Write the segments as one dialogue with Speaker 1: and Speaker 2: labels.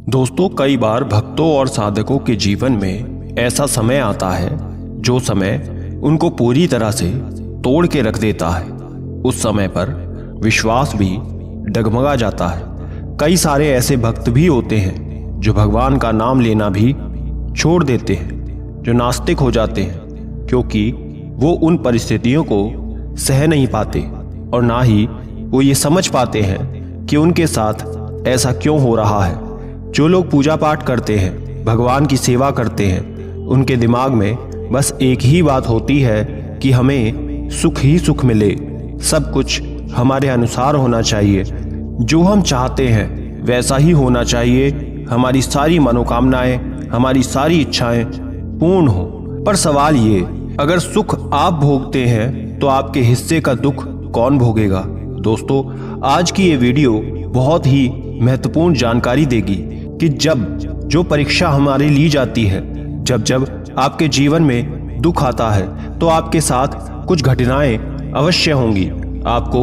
Speaker 1: दोस्तों, कई बार भक्तों और साधकों के जीवन में ऐसा समय आता है जो समय उनको पूरी तरह से तोड़ के रख देता है। उस समय पर विश्वास भी डगमगा जाता है। कई सारे ऐसे भक्त भी होते हैं जो भगवान का नाम लेना भी छोड़ देते हैं, जो नास्तिक हो जाते हैं, क्योंकि वो उन परिस्थितियों को सह नहीं पाते और ना ही वो ये समझ पाते हैं कि उनके साथ ऐसा क्यों हो रहा है। जो लोग पूजा पाठ करते हैं, भगवान की सेवा करते हैं, उनके दिमाग में बस एक ही बात होती है कि हमें सुख ही सुख मिले, सब कुछ हमारे अनुसार होना चाहिए, जो हम चाहते हैं वैसा ही होना चाहिए, हमारी सारी मनोकामनाएं, हमारी सारी इच्छाएं पूर्ण हो। पर सवाल ये, अगर सुख आप भोगते हैं तो आपके हिस्से का दुख कौन भोगेगा? दोस्तों, आज की ये वीडियो बहुत ही महत्वपूर्ण जानकारी देगी कि जब जो परीक्षा हमारी ली जाती है, जब आपके जीवन में दुख आता है तो आपके साथ कुछ घटनाएं अवश्य होंगी। आपको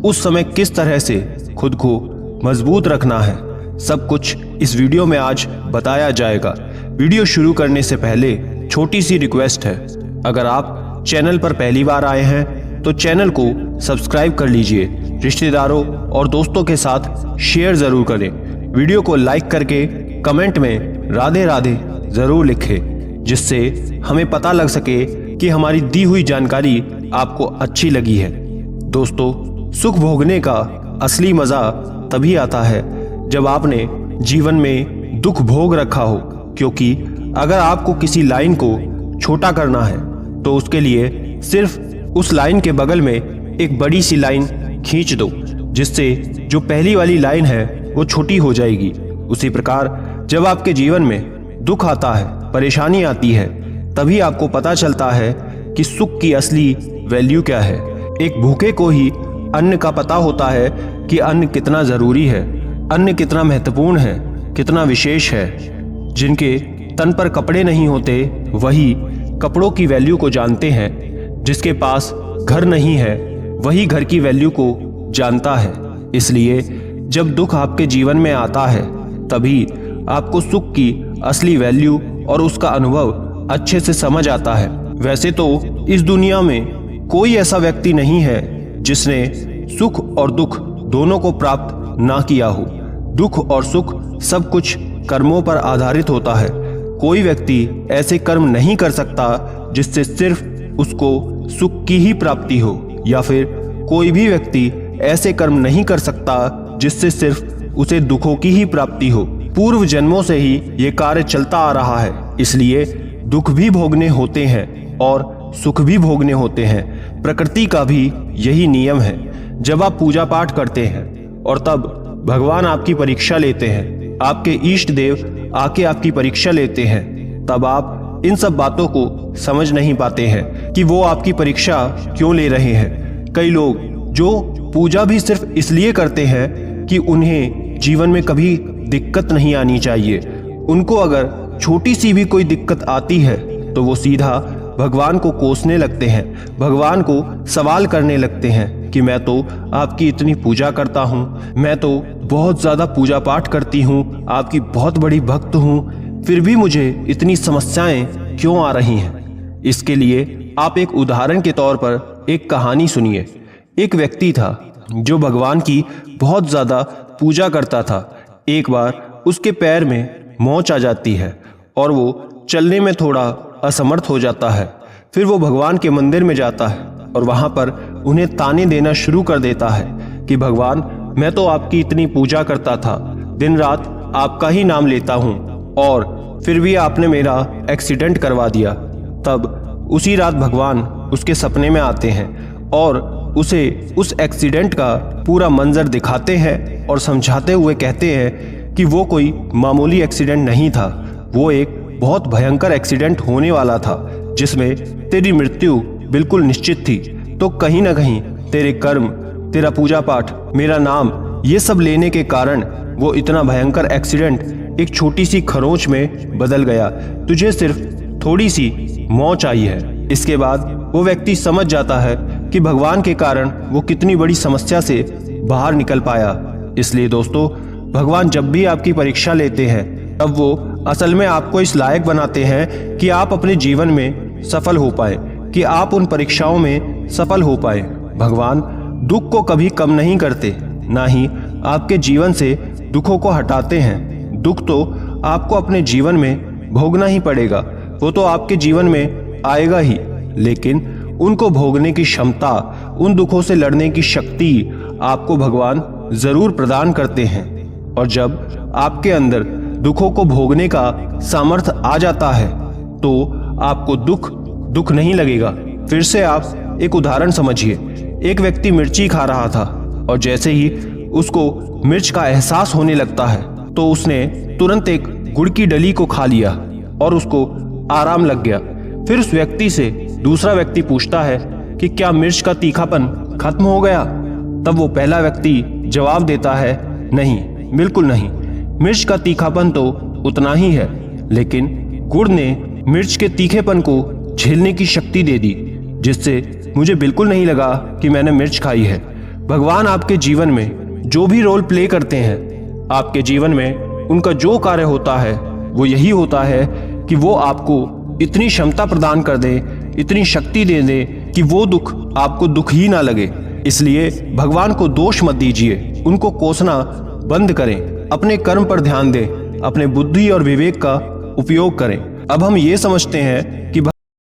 Speaker 1: उस समय किस तरह से खुद को मजबूत रखना है, सब कुछ इस वीडियो में आज बताया जाएगा। वीडियो शुरू करने से पहले छोटी सी रिक्वेस्ट है, अगर आप चैनल पर पहली बार आए हैं तो चैनल को सब्सक्राइब कर लीजिए, रिश्तेदारों और दोस्तों के साथ शेयर जरूर करें, वीडियो को लाइक करके कमेंट में राधे राधे जरूर लिखें, जिससे हमें पता लग सके कि हमारी दी हुई जानकारी आपको अच्छी लगी है। दोस्तों, सुख भोगने का असली मजा तभी आता है जब आपने जीवन में दुख भोग रखा हो, क्योंकि अगर आपको किसी लाइन को छोटा करना है तो उसके लिए सिर्फ उस लाइन के बगल में एक बड़ी सी लाइन खींच दो, जिससे जो पहली वाली लाइन है वो छोटी हो जाएगी। उसी प्रकार जब आपके जीवन में दुख आता है, परेशानी आती है, तभी आपको पता चलता है कि सुख की असली वैल्यू क्या है। एक भूखे को ही अन्न का पता होता है कि अन्न कितना जरूरी है, अन्न कितना महत्वपूर्ण है, कितना विशेष है। जिनके तन पर कपड़े नहीं होते वही कपड़ों की वैल्यू को जानते हैं, जिसके पास घर नहीं है वही घर की वैल्यू को जानता है। इसलिए जब दुख आपके जीवन में आता है तभी आपको सुख की असली वैल्यू और उसका अनुभव अच्छे से समझ आता है। वैसे तो इस दुनिया में कोई ऐसा व्यक्ति नहीं है जिसने सुख और दुख दोनों को प्राप्त ना किया हो। दुख और सुख सब कुछ कर्मों पर आधारित होता है। कोई व्यक्ति ऐसे कर्म नहीं कर सकता जिससे सिर्फ उसको सुख की ही प्राप्ति हो, या फिर कोई भी व्यक्ति ऐसे कर्म नहीं कर सकता जिससे सिर्फ उसे दुखों की ही प्राप्ति हो। पूर्व जन्मों से ही ये कार्य चलता आ रहा है, इसलिए दुख भी भोगने होते हैं और सुख भी भोगने होते हैं। प्रकृति का भी यही नियम है। जब आप पूजा पाठ करते हैं और तब भगवान आपकी परीक्षा लेते हैं, आपके इष्ट देव आके आपकी परीक्षा लेते हैं, तब आप इन सब बातों को समझ नहीं पाते हैं कि वो आपकी परीक्षा क्यों ले रहे हैं। कई लोग जो पूजा भी सिर्फ इसलिए करते हैं कि उन्हें जीवन में कभी दिक्कत नहीं आनी चाहिए, उनको अगर छोटी सी भी कोई दिक्कत आती है तो वो सीधा भगवान को कोसने लगते हैं, भगवान को सवाल करने लगते हैं कि मैं तो आपकी इतनी पूजा करता हूँ, मैं तो बहुत ज़्यादा पूजा पाठ करती हूँ, आपकी बहुत बड़ी भक्त हूँ, फिर भी मुझे इतनी समस्याएं क्यों आ रही हैं। इसके लिए आप एक उदाहरण के तौर पर एक कहानी सुनिए। एक व्यक्ति था जो भगवान की बहुत ज़्यादा पूजा करता था। एक बार उसके पैर में मोच आ जाती है और वो चलने में थोड़ा असमर्थ हो जाता है। फिर वो भगवान के मंदिर में जाता है और वहाँ पर उन्हें ताने देना शुरू कर देता है कि भगवान, मैं तो आपकी इतनी पूजा करता था, दिन रात आपका ही नाम लेता हूँ, और फिर भी आपने मेरा एक्सीडेंट करवा दिया। तब उसी रात भगवान उसके सपने में आते हैं और उसे उस एक्सीडेंट का पूरा मंजर दिखाते हैं और समझाते हुए कहते हैं कि वो कोई मामूली एक्सीडेंट नहीं था, वो एक बहुत भयंकर एक्सीडेंट होने वाला था जिसमें तेरी मृत्यु बिल्कुल निश्चित थी। तो कहीं ना कहीं तेरे कर्म, तेरा पूजा पाठ, मेरा नाम, ये सब लेने के कारण वो इतना भयंकर एक्सीडेंट एक छोटी सी खरोंच में बदल गया। तुझे सिर्फ थोड़ी सी मौत आई है। इसके बाद वो व्यक्ति समझ जाता है कि भगवान के कारण वो कितनी बड़ी समस्या से बाहर निकल पाया। इसलिए दोस्तों, भगवान जब भी आपकी परीक्षा लेते हैं तब वो असल में आपको इस लायक बनाते हैं कि आप अपने जीवन में सफल हो पाए, कि आप उन परीक्षाओं में सफल हो पाए। भगवान दुख को कभी कम नहीं करते, ना ही आपके जीवन से दुखों को हटाते हैं। दुख तो आपको अपने जीवन में भोगना ही पड़ेगा, वो तो आपके जीवन में आएगा ही, लेकिन उनको भोगने की क्षमता, उन दुखों से लड़ने की शक्ति आपको भगवान जरूर प्रदान करते हैं। और जब आपके अंदर दुखों को भोगने का सामर्थ्य आ जाता है तो आपको दुख नहीं लगेगा। फिर से आप एक उदाहरण समझिए। एक व्यक्ति मिर्ची खा रहा था और जैसे ही उसको मिर्च का एहसास होने लगता है तो उसने तुरंत एक गुड़ की डली को खा लिया और उसको आराम लग गया। फिर उस व्यक्ति से दूसरा व्यक्ति पूछता है कि क्या मिर्च का तीखापन खत्म हो गया? तब वो पहला व्यक्ति जवाब देता है, नहीं, बिल्कुल नहीं, मिर्च का तीखापन तो उतना ही है, लेकिन गुड़ ने मिर्च के तीखेपन को झेलने की शक्ति दे दी, जिससे मुझे बिल्कुल नहीं लगा कि मैंने मिर्च खाई है। भगवान आपके जीवन में जो भी रोल प्ले करते हैं, आपके जीवन में उनका जो कार्य होता है वो यही होता है कि वो आपको इतनी क्षमता प्रदान कर दे, इतनी शक्ति दे दे कि वो दुख आपको दुख ही ना लगे। इसलिए भगवान को दोष मत दीजिए, उनको कोसना बंद करें, अपने कर्म पर ध्यान दें, अपने बुद्धि और विवेक का उपयोग करें। अब हम ये समझते हैं कि